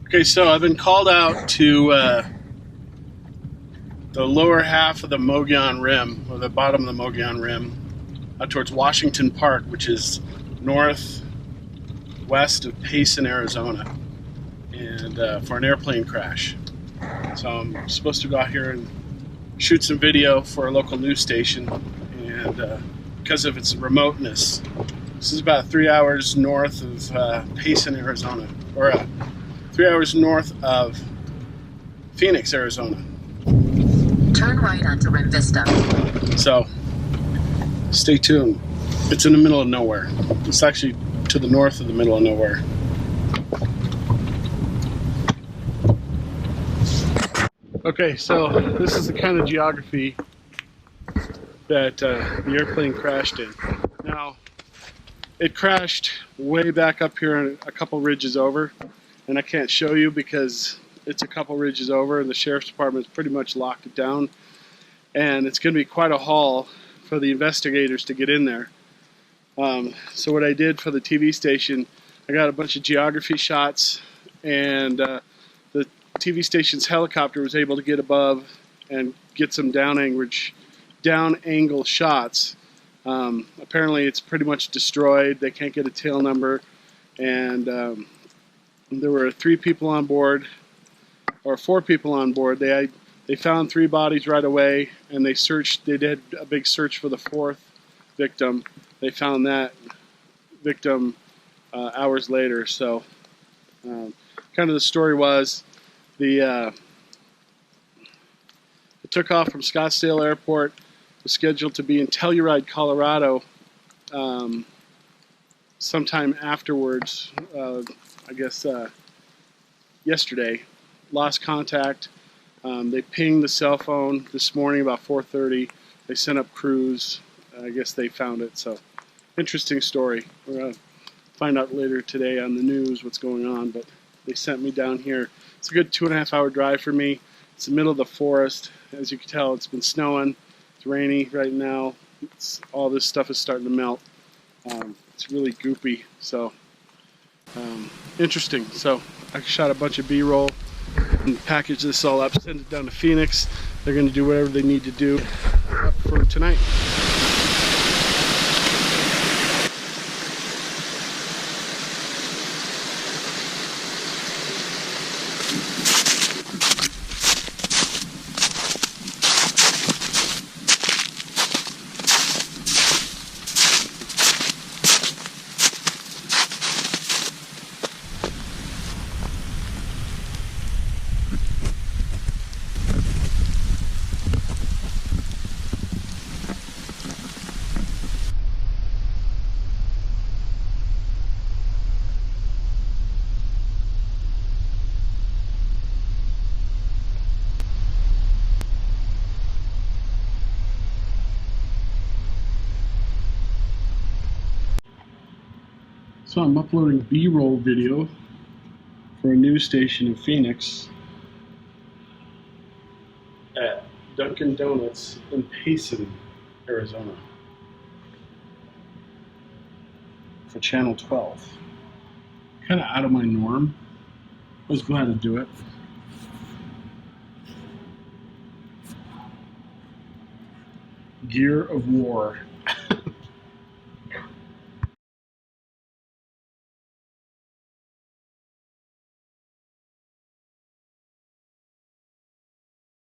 Okay, so I've been called out to the lower half of the Mogollon Rim, or the bottom of the Mogollon Rim, out towards Washington Park, which is northwest of Payson, Arizona, and for an airplane crash. So I'm supposed to go out here and shoot some video for a local news station, and because of its remoteness, this is about 3 hours north of Payson, Arizona, or 3 hours north of Phoenix, Arizona. Turn right onto Rim Vista. So, stay tuned. It's in the middle of nowhere. It's actually to the north of the middle of nowhere. Okay, so this is the kind of geography that the airplane crashed in. Now, it crashed way back up here a couple ridges over, and I can't show you because it's a couple ridges over and the sheriff's department's pretty much locked it down, and it's going to be quite a haul for the investigators to get in there. So what I did for the TV station, I got a bunch of geography shots, and the TV station's helicopter was able to get above and get some down angle shots. Apparently it's pretty much destroyed. They can't get a tail number, and there were 3 people on board, or 4 people on board. They found 3 bodies right away, and they did a big search for the 4th victim. They found that victim hours later. So kind of the story was, it took off from Scottsdale Airport, was scheduled to be in Telluride, Colorado sometime afterwards, I guess yesterday. Lost contact. They pinged the cell phone this morning about 4:30. They sent up crews. I guess they found it. So, interesting story. We're going to find out later today on the news what's going on, but they sent me down here. It's a good 2.5 hour drive for me. It's the middle of the forest. As you can tell, it's been snowing. It's rainy right now. All this stuff is starting to melt. It's really goopy. So, interesting. So, I shot a bunch of B-roll and package this all up, send it down to Phoenix. They're going to do whatever they need to do for tonight. So I'm uploading B-roll video for a news station in Phoenix at Dunkin' Donuts in Payson, Arizona, for Channel 12. Kind of out of my norm. I was glad to do it. Gear of War.